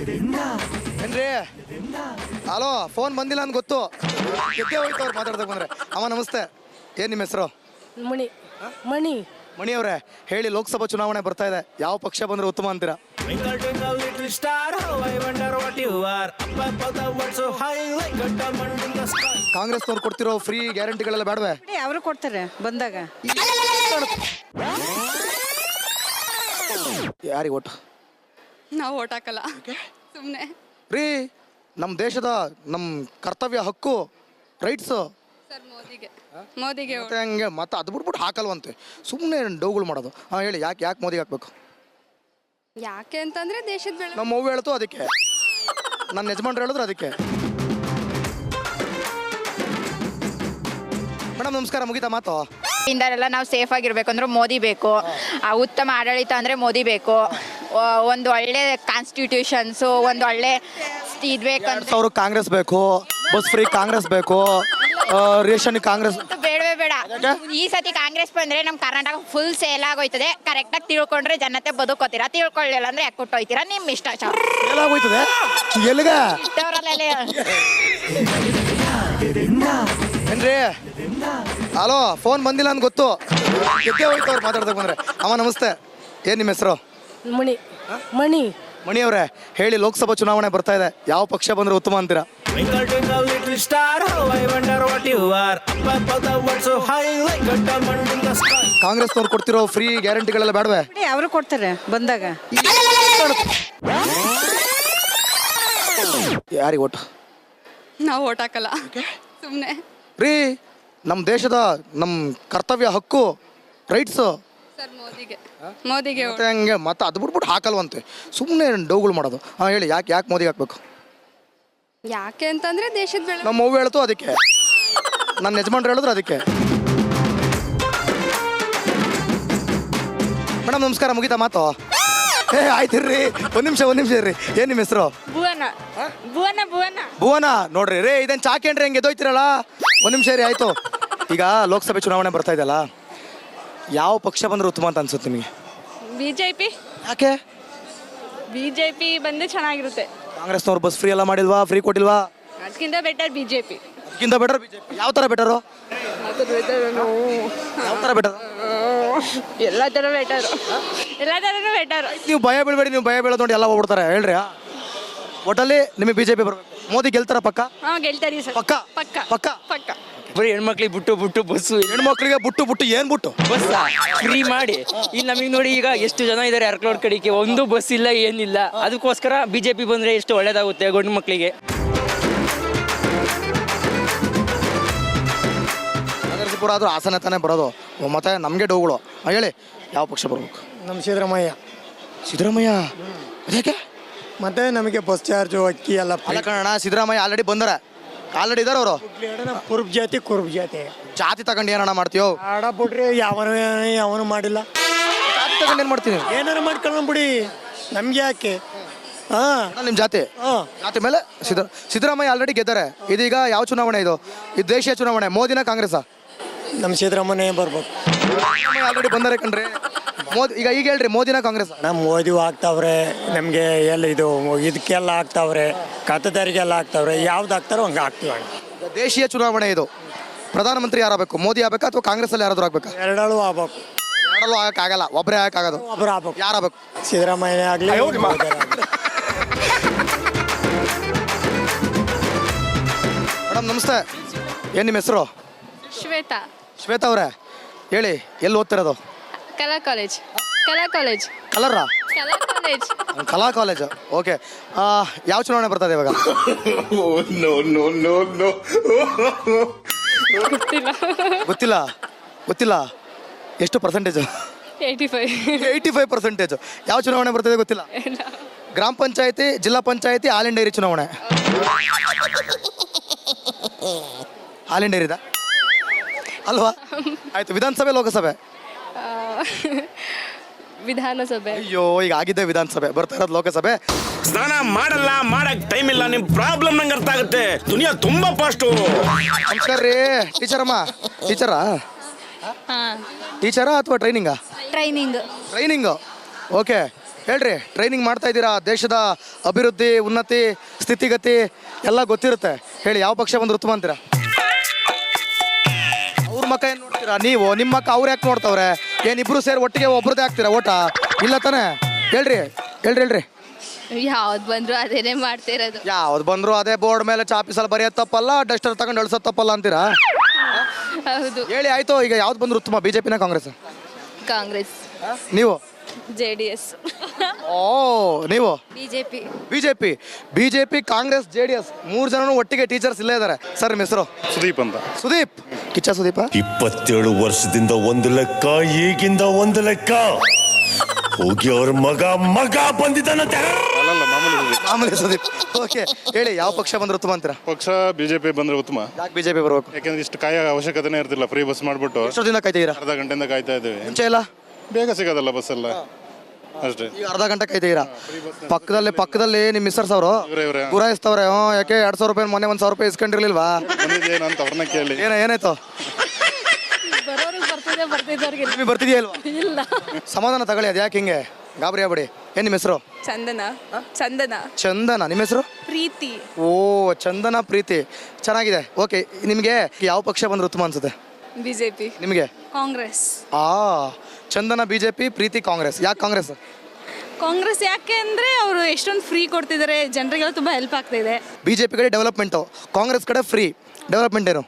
ಏನ್ರಿ hello phone ಬಂದಿಲ್ಲ ಅಂತ ಗೊತ್ತು ಗೆದ್ದೆ ಹೋಯ್ತು ಅವ್ರು ಮಾತಾಡ್ದಾಗ ಬಂದ್ರೆ. ಅಮ್ಮ ನಮಸ್ತೆ, ಏನು ನಿಮ್ಮ ಹೆಸರು? ಮಣಿ ಮಣಿ ಮಣಿ ಅವರೇ ಹೇಳಿ, ಲೋಕಸಭಾ ಚುನಾವಣೆ ಬರ್ತಾ ಇದೆ, ಯಾವ ಪಕ್ಷ ಬಂದ್ರೆ ಉತ್ತಮ ಅಂತೀರಾ? ಕಾಂಗ್ರೆಸ್ನವ್ರು ಕೊಡ್ತಿರೋ ಫ್ರೀ ಗ್ಯಾರಂಟಿಗಳೆಲ್ಲ ಬೇಡವೆ? ಅವರು ಕೊಡ್ತಾರೆ ಬಂದಾಗ. ಯಾರಿಗೆ ಓಟ್? ನಾವು ಓಟ್ ಹಾಕಲ್ಲ ಸುಮ್ಮನೆ. ರೀ, ನಮ್ಮ ದೇಶದ ನಮ್ಮ ಕರ್ತವ್ಯ, ಹಕ್ಕು, ರೈಟ್ಸು. ಸರ್ ಮೋದಿಗೆ ಮತ್ತೆ ಹಂಗೆ ಮತ್ತೆ ಅದು ಬಿಟ್ಬಿಟ್ಟು ಹಾಕಲ್ವಂತೆ, ಸುಮ್ಮನೆ ಡೌಗಳು ಮಾಡೋದು. ಹಾಂ ಹೇಳಿ, ಯಾಕೆ ಮೋದಿಗೆ ಹಾಕ್ಬೇಕು? ಯಾಕೆ ಅಂತಂದ್ರೆ ದೇಶದ ಬೆಳೆ. ನಮ್ಮ ಅವ್ವ ಹೇಳ್ತು ಅದಕ್ಕೆ, ನನ್ನ ಯಜಮಾನ್ರು ಹೇಳಿದ್ರು ಅದಕ್ಕೆ. ಮೇಡಮ್ ನಮಸ್ಕಾರ, ಮುಗಿತಾ ಮಾತು? ಇಂದರೆಲ್ಲ ನಾವು ಸೇಫ್ ಆಗಿರ್ಬೇಕು ಅಂದ್ರೆ ಮೋದಿ ಬೇಕು. ಉತ್ತಮ ಆಡಳಿತ ಅಂದ್ರೆ ಮೋದಿ ಬೇಕು. ಒಂದು ಒಳ್ಳೆ ಕಾನ್ಸ್ಟಿಟ್ಯೂಷನ್ಸು, ಒಂದು ಒಳ್ಳೆ ಇದು ಬೇಕಂದ್ರೆ 2000 ಕಾಂಗ್ರೆಸ್ ಬೇಕು, ಬಸ್ ಫ್ರೀ ಕಾಂಗ್ರೆಸ್ ಬೇಕು, ರೇಷನ್ ಕಾಂಗ್ರೆಸ್ ಬೇಡವೇ ಬೇಡ. ಈ ಸತಿ ಕಾಂಗ್ರೆಸ್ ಬಂದ್ರೆ ನಮ್ಮ ಕರ್ನಾಟಕ ಫುಲ್ ಸೇಲ್ ಆಗೋಯ್ತದೆ. ಕರೆಕ್ಟಾಗಿ ತಿಳ್ಕೊಂಡ್ರೆ ಜನತೆ ಬದುಕೋತೀರಾ, ತಿಳ್ಕೊಳ್ಳಿಲ್ಲ ಅಂದ್ರೆ ಯಾಕೆ ಕೊಟ್ಟೋಯ್ತೀರಾ, ನಿಮ್ಮ ಇಷ್ಟ. ಏನಾಗೋಯ್ತದೆ ಎಲ್ಲಿಗ ಏನ್ರಿ ಹಲೋ ಫೋನ್ ಬಂದಿಲ್ಲ ಅಂತ ಗೊತ್ತು ಗೆದ್ದೆ ಹೋಯ್ತು ಅವ್ರು ಮಾತಾಡ್ದಾಗ ಬಂದ್ರೆ. ಅಮ್ಮ ನಮಸ್ತೆ, ಏನು ನಿಮ್ಮ ಹೆಸರು? ಮಣಿ ಮಣಿ ಮಣಿ ಅವರೇ ಹೇಳಿ, ಲೋಕಸಭಾ ಚುನಾವಣೆ ಬರ್ತಾ ಇದೆ, ಯಾವ ಪಕ್ಷ ಬಂದ್ರೆ ಉತ್ತಮ ಅಂತೀರಾ? ಕಾಂಗ್ರೆಸ್ನವ್ರು ಕೊಡ್ತಿರೋ ಫ್ರೀ ಗ್ಯಾರಂಟಿಗಳೆಲ್ಲ ಬೇಡವೆ? ಅವರು ಕೊಡ್ತಾರೆ ಬಂದಾಗ. ಯಾರಿಗೆ ಓಟ್? ನಾವು ಓಟ್ ಹಾಕಲ್ಲ ಸುಮ್ಮನೆ. ರೀ, ನಮ್ಮ ದೇಶದ ನಮ್ಮ ಕರ್ತವ್ಯ, ಹಕ್ಕು, ರೈಟ್ಸು. ಸರ್ ಮೋದಿಗೆ ಮತ್ತೆ ಹಂಗೆ ಮತ್ತೆ ಅದು ಬಿಟ್ಬಿಟ್ಟು ಹಾಕಲ್ವಂತೆ, ಸುಮ್ಮನೆ ಡೌಗಳು ಮಾಡೋದು. ಹಾಂ ಹೇಳಿ, ಯಾಕೆ ಮೋದಿಗೆ ಹಾಕ್ಬೇಕು? ಯಾಕೆ ಅಂತಂದ್ರೆ ದೇಶದ ಬೆಳೆ. ನಮ್ಮ ಅವ್ವ ಹೇಳ್ತು ಅದಕ್ಕೆ, ನನ್ನ ಯಜಮಾನ್ರು ಹೇಳಿದ್ರು ಅದಕ್ಕೆ. ಮೇಡಮ್ ನಮಸ್ಕಾರ, ಮುಗಿತಾ ಮಾತು? ಆಯ್ತಿರ್ರಿ, ಒಂದು ನಿಮಿಷ ಇರ್ರಿ. ಏನು ನಿಮ್ಮ ಹೆಸರು? ಭುವನ. ನೋಡ್ರಿ ರೇ, ಇದೇನು ಚಾಕೇನ್ರಿ ಹೆಂಗೆ ಎದೋಯ್ತಿರಲ್ಲ? ಒಂದು ನಿಮಿಷ ರೀ, ಆಯಿತು. ಈಗ ಲೋಕಸಭೆ ಚುನಾವಣೆ ಬರ್ತಾ ಇದೆಯಲ್ಲ, ಯಾವ ಪಕ್ಷ ಬಂದ್ರೆ ಉತ್ತಮ ಅಂತ ಅನ್ಸುತ್ತೆ ನಿಮಗೆ? ಬಿಜೆಪಿ. ಯಾಕೆ? ಬಿಜೆಪಿ ಬಂದ್ರೆ ಚೆನ್ನಾಗಿರುತ್ತೆ. ಕಾಂಗ್ರೆಸ್ನವ್ರು ಬಸ್ ಫ್ರೀ ಎಲ್ಲ ಮಾಡಿಲ್ವಾ, ಫ್ರೀ ಕೊಟ್ಟಿಲ್ವಾ? ಅದಕ್ಕಿಂತ ಬೆಟರ್ ಬಿಜೆಪಿ. ಅದಕ್ಕಿಂತ ಬೆಟರ್ ಬಿಜೆಪಿ. ಯಾವ ಥರ ಬೆಟರು? ಯಾವ ಥರ ಬೆಟರ್? ಎಲ್ಲ ಥರ ಬೆಟರು ಬೆಟರ್. ನೀವು ಭಯ ಬೀಳ್ಬೇಡಿ, ನೀವು ಭಯ ಬೀಳೋದು ನೋಡಿ ಎಲ್ಲ ಹೋಗ್ಬಿಡ್ತಾರೆ. ಹೇಳ್ರಿ, ಒಟ್ಟಲ್ಲಿ ನಿಮಗೆ ಬಿಜೆಪಿ ಬರ್ಬೇಕು. ಮೋದಿ ಗೆಲ್ತಾರ ಪಕ್ಕ? ಗೆಲ್ತಾರಿ ಸರ್. ಪಕ್ಕ ಪಕ್ಕ ಪಕ್ಕ ಪಕ್ಕ. ಬರೀ ಹೆಣ್ಮಕ್ಳಿಗೆ ಬಿಟ್ಟು ಬಸ್ಸು, ಹೆಣ್ಮಕ್ಳಿಗೆ ಬಿಟ್ಟು ಏನ್ ಬಿಟ್ಟು ಬಸ್ ಫ್ರೀ ಮಾಡಿ. ಇಲ್ಲಿ ನಮಗೆ ನೋಡಿ, ಈಗ ಎಷ್ಟು ಜನ ಇದ್ದಾರೆ ಅರ್ಕಲೋಡ್ ಕಡೆಗೆ, ಒಂದು ಬಸ್ ಇಲ್ಲ, ಏನಿಲ್ಲ. ಅದಕ್ಕೋಸ್ಕರ ಬಿಜೆಪಿ ಬಂದ್ರೆ ಎಷ್ಟು ಒಳ್ಳೇದಾಗುತ್ತೆ ಗಂಡು ಮಕ್ಕಳಿಗೆ. ನಗರಸಪುರ ಆದ್ರೂ ಹಾಸನ ತಾನೇ ಬರೋದು, ಮತ್ತೆ ನಮಗೆ ಡೌಗಳು. ಹೇಳಿ, ಯಾವ ಪಕ್ಷ ಬರ್ಬೇಕು? ನಮ್ಮ ಸಿದ್ದರಾಮಯ್ಯ. ಅದಕ್ಕೆ ಮತ್ತೆ ನಮಗೆ ಬಸ್ ಚಾರ್ಜು, ಅಕ್ಕಿ ಎಲ್ಲ ಅಲ್ಲ ಕಣ, ಸಿದ್ದರಾಮಯ್ಯ ಆಲ್ರೆಡಿ ಬಂದಾರೆ, ಆಲ್ರೆಡಿ ಇದಾರೆ ಅವರು. ಕುರುಬ್ ಜಾತಿ ಜಾತಿ ತಗೊಂಡು ಏನಣ್ಣ ಮಾಡ್ತೀವೋ? ಆಡ ಬಿಡ್ರಿ, ಯಾವನು ಮಾಡಿಲ್ಲ. ಜಾತಿ ತಗೊಂಡು ಏನು ಮಾಡ್ತೀನಿ? ಏನಾರು ಮಾಡ್ಕೊಳ್ಳೋಣ ಬಿಡಿ, ನಮ್ಗೆ ಯಾಕೆ? ನಿಮ್ಮ ಜಾತಿ ಮೇಲೆ ಸಿದ್ದರಾಮಯ್ಯ ಆಲ್ರೆಡಿ ಗೆದ್ದಾರೆ. ಇದೀಗ ಯಾವ ಚುನಾವಣೆ ಇದು ದೇಶೀಯ ಚುನಾವಣೆ, ಮೋದಿನ ಕಾಂಗ್ರೆಸ್? ನಮ್ಮ ಸಿದ್ದರಾಮಯ್ಯ ಬರ್ಬೇಕು. ಆಲ್ರೆಡಿ ಬಂದರೆ ಕಣ್ರಿ ಮೋದಿ. ಈಗ ಹೇಳ್ರಿ, ಮೋದಿನ ಕಾಂಗ್ರೆಸ್? ನಮ್ಮ ಮೋದಿ ಆಗ್ತಾವ್ರೆ, ನಮಗೆ ಎಲ್ಲ ಇದು ಇದಕ್ಕೆಲ್ಲ ಆಗ್ತಾವ್ರೆ, ಖಾತೆದಾರಿಗೆಲ್ಲ ಆಗ್ತಾವ್ರೆ. ಯಾವ್ದು ಆಗ್ತಾರೋ ಹಂಗೆ ಆಗ್ತೀವಿ. ದೇಶೀಯ ಚುನಾವಣೆ ಇದು, ಪ್ರಧಾನಮಂತ್ರಿ ಯಾರಾಗಬೇಕು? ಮೋದಿ ಆಗ್ಬೇಕಾ ಅಥವಾ ಕಾಂಗ್ರೆಸ್ಸಲ್ಲಿ ಯಾರಾದ್ರೂ ಆಗ್ಬೇಕಾ? ಎರಡೂ ಆಗ್ಬೇಕು. ಎರಡಲ್ಲೂ ಆಗಕ್ಕಾಗಲ್ಲ, ಒಬ್ಬರೇ ಆಗಕ್ಕಾಗೋದು. ಒಬ್ಬರು ಆಗ್ಬೇಕು. ಯಾರಾಗಬೇಕು? ಸಿದ್ದರಾಮಯ್ಯ ಆಗಲಿ. ಮೇಡಮ್ ನಮಸ್ತೆ, ಏನು ನಿಮ್ಮ ಹೆಸರು? ಶ್ವೇತಾ ಅವರೇ ಹೇಳಿ, ಎಲ್ಲಿ ಓದ್ತಿರೋದು? ಕಲಾ ಕಾಲೇಜ್. ಕಲರಾ? ಕಲಾ ಕಾಲೇಜು. ಓಕೆ, ಯಾವ ಚುನಾವಣೆ ಬರ್ತದೆ ಇವಾಗ? ಗೊತ್ತಿಲ್ಲ. ಎಷ್ಟು ಪರ್ಸೆಂಟೇಜು? 85%. ಯಾವ ಚುನಾವಣೆ ಬರ್ತದೆ ಗೊತ್ತಿಲ್ಲ? ಗ್ರಾಮ ಪಂಚಾಯತಿ, ಜಿಲ್ಲಾ ಪಂಚಾಯತಿ, ಆಲ್ ಇಂಡಿಯಾ ಡೈರಿ ಚುನಾವಣೆ. ಆಲ್ ಇಂಡಿಯಾ ಡೈರಿದಾ ಅಲ್ವಾ? ಆಯ್ತು, ವಿಧಾನಸಭೆ ಲೋಕಸಭೆ? ವಿಧಾನಸಭೆ. ಅಯ್ಯೋ, ಈಗ ಆಗಿದ್ದೆ ವಿಧಾನಸಭೆ, ಬರ್ತಾ ಇರೋದು ಲೋಕಸಭೆ. ಸ್ನಾನ ಮಾಡಕ್ ಟೈಮ್ ಇಲ್ಲ, ನಿಮ್ ಪ್ರಾಬ್ಲಮ್ ನಂಗೆ ಅರ್ಥ ಆಗುತ್ತೆ. ದುನಿಯಾ ತುಂಬಾ ಫಾಸ್ಟು. ನಮಸ್ಕಾರ ರೀ, ಟೀಚರಮ್ಮ. ಟೀಚರಾ ಅಥವಾ ಟ್ರೈನಿಂಗಾ? ಟ್ರೈನಿಂಗ್. ಓಕೆ, ಹೇಳ್ರಿ, ಟ್ರೈನಿಂಗ್ ಮಾಡ್ತಾ ಇದ್ದೀರಾ, ದೇಶದ ಅಭಿವೃದ್ಧಿ, ಉನ್ನತಿ, ಸ್ಥಿತಿಗತಿ ಎಲ್ಲ ಗೊತ್ತಿರುತ್ತೆ. ಹೇಳಿ, ಯಾವ ಪಕ್ಷ ಬಂದ್ರೆ ಉತ್ತಮ ಅಂತೀರಾ? ಅವ್ರ ಮಕ್ಕ ಏನು ನೋಡ್ತೀರಾ ನೀವು? ನಿಮ್ಮ ಮಕ್ಕ ಅವ್ರು ಯಾಕೆ ನೋಡ್ತಾವ್ರೆ? ಏನಿಬ್ರು ಸೇರಿ ಒಟ್ಟಿಗೆ ಒಬ್ರದ್ದೇ ಹಾಕ್ತೀರಾ ಓಟ? ಇಲ್ಲ ತಾನೇ? ಹೇಳ್ರಿ ಹೇಳ್ರಿ ಹೇಳ್ರಿ. ಯಾವ್ದು ಬಂದ್ರು ಅದೇನೇ ಮಾಡ್ತಿರೋದು. ಯಾವ್ದು ಬಂದ್ರು ಅದೇ ಬೋರ್ಡ್ ಮೇಲೆ ಚಾಪಿಸಲ್ ಬರೆಯೋದು ತಪ್ಪಲ್ಲ, ಡಸ್ಟರ್ ತಗೊಂಡು ಅಳ್ಸೋದು ತಪ್ಪಲ್ಲ ಅಂತೀರಾ? ಹೌದು. ಹೇಳಿ ಆಯ್ತು. ಈಗ ಯಾವ್ದು ಬಂದ್ರು ಉತ್ತಮ, ಬಿಜೆಪಿನ ಕಾಂಗ್ರೆಸ್? ಕಾಂಗ್ರೆಸ್. ನೀವು? JDS. ಓ, ನೀವು? BJP. ಬಿಜೆಪಿ, ಕಾಂಗ್ರೆಸ್, JDS 3 ಜನನು ಒಟ್ಟಿಗೆ ಟೀಚರ್ಸ್ ಇಲ್ಲೇ ಇದ್ದಾರೆ. ಸರ್ ನಿಮ್ಮ ಹೆಸರು? ಸುದೀಪ್ ಅಂತ. ಸುದೀಪ್. ಕಿಚ್ಚ ಸುದೀಪ. 27 ವರ್ಷದಿಂದ ಒಂದು ಲೆಕ್ಕ, ಈಗಿಂದ ಒಂದು ಲೆಕ್ಕ. ಹೋಗಿ ಅವ್ರ ಮಗ ಬಂದಿದ್ದಾನಂತೆ. ಅಲ್ಲಲ್ಲ, ಮಾಮೂಲಿ ಸುದೀಪ್. ಮಾಮೂಲಿ ಸುದೀಪ್. ಓಕೆ, ಹೇಳಿ, ಯಾವ ಪಕ್ಷ ಬಂದ್ರೆ ಉತ್ತಮ ಅಂತೀರಾ? ಪಕ್ಷ ಬಿಜೆಪಿ ಬಂದ್ರೆ ಉತ್ತಮ. ಯಾಕೆ ಬಿಜೆಪಿ ಬರ್ಬೇಕು? ಯಾಕಂದ್ರೆ ಇಷ್ಟು ಕಾಯೋ ಅವಶ್ಯಕತೆನೇ ಇರ್ತಿಲ್ಲ. ಫ್ರೀ ಬಸ್ ಮಾಡ್ಬಿಟ್ಟು ಎಷ್ಟೊತ್ತಿಂದ ಕಾಯ್ತೀರಾ? ಅರ್ಧ ಗಂಟೆಯಿಂದ ಕಾಯ್ತಾ ಇದ್ದೀವಿ. ಮುಂಚೆ ಇಲ್ಲ ಬೇಗ ಸಿಗೋದಲ್ಲ ಬಸ್ ಎಲ್ಲ, ಅಷ್ಟೇ. ಈಗ ಅರ್ಧ ಗಂಟೆ ಕಾಯ್ತೀರಾ? ಪಕ್ಕದಲ್ಲಿ ನಿಮ್ಮ ಮಿಸ್ಸರ್ಸ್ ಅವರು ಇವ್ರೆ ಗುರಾಯಿಸ್ತವ್ರೆ. ಯಾಕೆ 2,000 ರೂಪಾಯಿ ಮೊನ್ನೆ 1,000 ರೂಪಾಯಿ ಇಸ್ಕೊಂಡಿರ್ಲಿಲ್ವಾ? ಬಂದಿದ್ದೇನಂತ ಅವ್ರನ್ನ ಕೇಳಿ. ಏನಾಯ್ತು? ನಿಮಗೆ ಬರ್ತಿದ್ಯಾ ಇಲ್ವಾ? ಇಲ್ಲ. ಸಮಾಧಾನ ತಗೊಳ್ಳಿ. ಅದು ಯಾಕೆ ಹಿಂಗೆ ಗಾಬರಿ ಆಗ್ಬೇಡಿ. ಏನ್ ನಿಮ್ಮ ಹೆಸರು? ಚಂದನ. ಚಂದನ. ನಿಮ್ಮ ಹೆಸರು? ಪ್ರೀತಿ. ಓ, ಚಂದನ, ಪ್ರೀತಿ. ಚೆನ್ನಾಗಿದೆ. ಓಕೆ, ನಿಮಗೆ ಯಾವ ಪಕ್ಷ ಬಂದ್ರೆ ಉತ್ತಮ ಅನ್ಸುತ್ತೆ? BJP. ನಿಮಗೆ? ಕಾಂಗ್ರೆಸ್. ಚಂದನ ಬಿಜೆಪಿ, ಪ್ರೀತಿ ಕಾಂಗ್ರೆಸ್. ಯಾಕೆ ಕಾಂಗ್ರೆಸ್? ಕಾಂಗ್ರೆಸ್ ಯಾಕೆ ಅಂದ್ರೆ ಅವರು ಎಷ್ಟೊಂದು ಫ್ರೀ ಕೊಡ್ತಿದ್ದಾರೆ, ಜನರಿಗೆಲ್ಲ ತುಂಬಾ ಹೆಲ್ಪ್ ಆಗ್ತಾ ಇದೆ. ಬಿಜೆಪಿ ಕಡೆ ಡೆವಲಪ್ಮೆಂಟು, ಕಾಂಗ್ರೆಸ್ ಕಡೆ ಫ್ರೀ. ಡೆವಲಪ್ಮೆಂಟ್ ಏನು?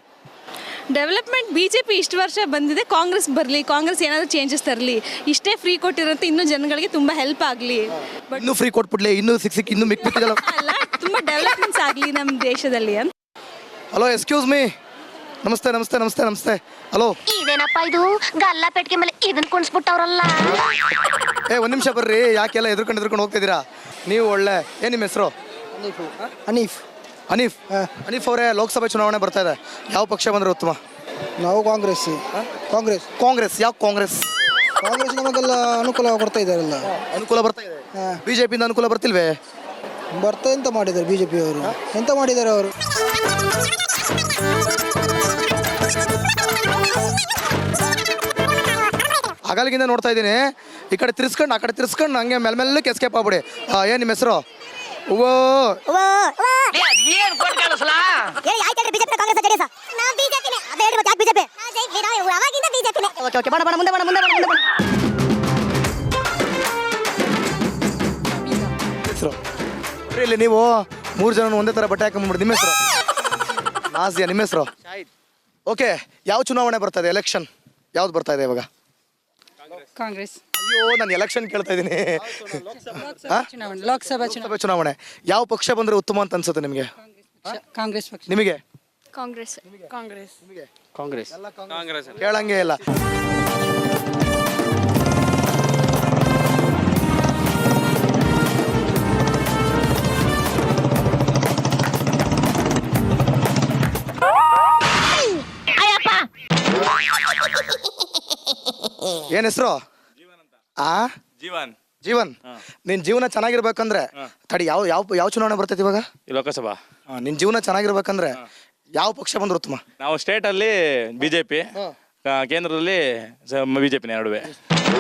ಡೆವಲಪ್ಮೆಂಟ್ BJP ಇಷ್ಟು ವರ್ಷ ಬಂದಿದೆ, ಕಾಂಗ್ರೆಸ್ ಬರಲಿ, ಕಾಂಗ್ರೆಸ್ ಏನಾದರೂ ಚೇಂಜಸ್ ತರಲಿ. ಇಷ್ಟೇ ಫ್ರೀ ಕೊಟ್ಟಿರೋಂಥ ಇನ್ನೂ ಜನಗಳಿಗೆ ತುಂಬ ಹೆಲ್ಪ್ ಆಗಲಿ. ಬಟ್ ಇನ್ನೂ ಫ್ರೀ ಕೊಟ್ಬಿಡ್ಲಿ, ಇನ್ನೂ ಸಿಕ್ಕಿಕ್ ಇನ್ನೂ ಮಿಕ್ಕಿದಲ್ಲ. ಅಲ್ಲ, ತುಂಬ ಡೆವಲಪ್ಮೆಂಟ್ಸ್ ಆಗಲಿ ನಮ್ಮ ದೇಶದಲ್ಲಿ ಅಂತ. Hello, excuse me. ನಮಸ್ತೆ. ಹಲೋ. ಇದೇನಪ್ಪ ಇದು ಗಲ್ಲ ಪೆಟ್ಟಿಗೆ ಮೇಲೆ ಇದನ್ನ ಕುಣಿಸ್ಬಿಟ್ಟವ್ರಲ್ಲ. ಒಂದು ನಿಮಿಷ ಬರ್ರಿ. ಯಾಕೆಲ್ಲ ಎದ್ರುಕೊಂಡು ಹೋಗ್ತಿದ್ದೀರಾ? ನೀವು ಒಳ್ಳೆ. ಏನು ನಿಮ್ಮ ಹೆಸರು? ಅನೀಫ್ ಅವರೇ, ಲೋಕಸಭೆ ಚುನಾವಣೆ ಬರ್ತಾ ಇದೆ. ಯಾವ ಪಕ್ಷ ಬಂದ್ರೆ ಉತ್ತಮ? ನಾವು ಕಾಂಗ್ರೆಸ್. ಯಾಕೆ ಕಾಂಗ್ರೆಸ್? ನಮಗೆಲ್ಲ ಅನುಕೂಲ ಕೊಡ್ತಾ ಇದ್ದಾರಲ್ಲ. ಅನುಕೂಲ ಬರ್ತಾ ಇದೆ. ಬಿಜೆಪಿಯಿಂದ ಅನುಕೂಲ ಬರ್ತಿಲ್ವೇ? ಎಂತ ಮಾಡಿದ್ದಾರೆ ಬಿಜೆಪಿ ಅವರು? ಎಂತ ಮಾಡಿದ್ದಾರೆ ಅವರು? ಅಗಲಿಗಿಂದ ನೋಡ್ತಾ ಇದ್ದೀನಿ. ಈ ಕಡೆ ತಿರ್ಸ್ಕೊಂಡು ಹಂಗೆ ಮೆಲ್ಲಕ್ಕೆ ಎಸ್ಕೇಪ್ ಆಗ್ಬಿಡಿ. ಏನು ನಿಮ್ಮ ಹೆಸರು? ಇಲ್ಲಿ ನೀವು 3 ಜನ ಒಂದೇ ತರ ಬಟ್ಟೆ ಹಾಕೊಂಡ್ಬಿಡಿ. ನಿಮ್ಮ ಹೆಸರು? ನಾಜಿಯಾ. ನಿಮ್ಮ ಹೆಸರು? ಓಕೆ, ಯಾವ ಚುನಾವಣೆ ಬರ್ತಾ ಇದೆ? ಎಲೆಕ್ಷನ್ ಯಾವ್ದು ಬರ್ತಾ ಇದೆ ಇವಾಗ? ಕಾಂಗ್ರೆಸ್. ಅಯ್ಯೋ, ನಾನು ಎಲೆಕ್ಷನ್ ಕೇಳ್ತಾ ಇದ್ದೀನಿ. ಲೋಕಸಭಾ ಚುನಾವಣೆ. ಯಾವ ಪಕ್ಷ ಬಂದ್ರೆ ಉತ್ತಮ ಅಂತ ಅನ್ಸುತ್ತೆ ನಿಮಗೆ? ಕಾಂಗ್ರೆಸ್ ಪಕ್ಷ. ನಿಮಗೆ? ಕಾಂಗ್ರೆಸ್. ಕೇಳಂಗೆ ಇಲ್ಲ. ಏನ್ ಹೆಸರು? ಜೀವನ್. ನಿನ್ ಜೀವನ ಚೆನ್ನಾಗಿರ್ಬೇಕಂದ್ರೆ ತಡಿ, ಯಾವ ಚುನಾವಣೆ ಬರ್ತೈತಿ ಇವಾಗ? ಲೋಕಸಭಾ. ನಿನ್ ಜೀವನ ಚೆನ್ನಾಗಿರ್ಬೇಕಂದ್ರೆ ಯಾವ ಪಕ್ಷ ಬಂದ್ರೆ ಉತ್ತಮ? ನಾವು ಸ್ಟೇಟ್ ಅಲ್ಲಿ ಬಿಜೆಪಿ, ಕೇಂದ್ರದಲ್ಲಿ ಬಿಜೆಪಿನ ನಡುವೆ.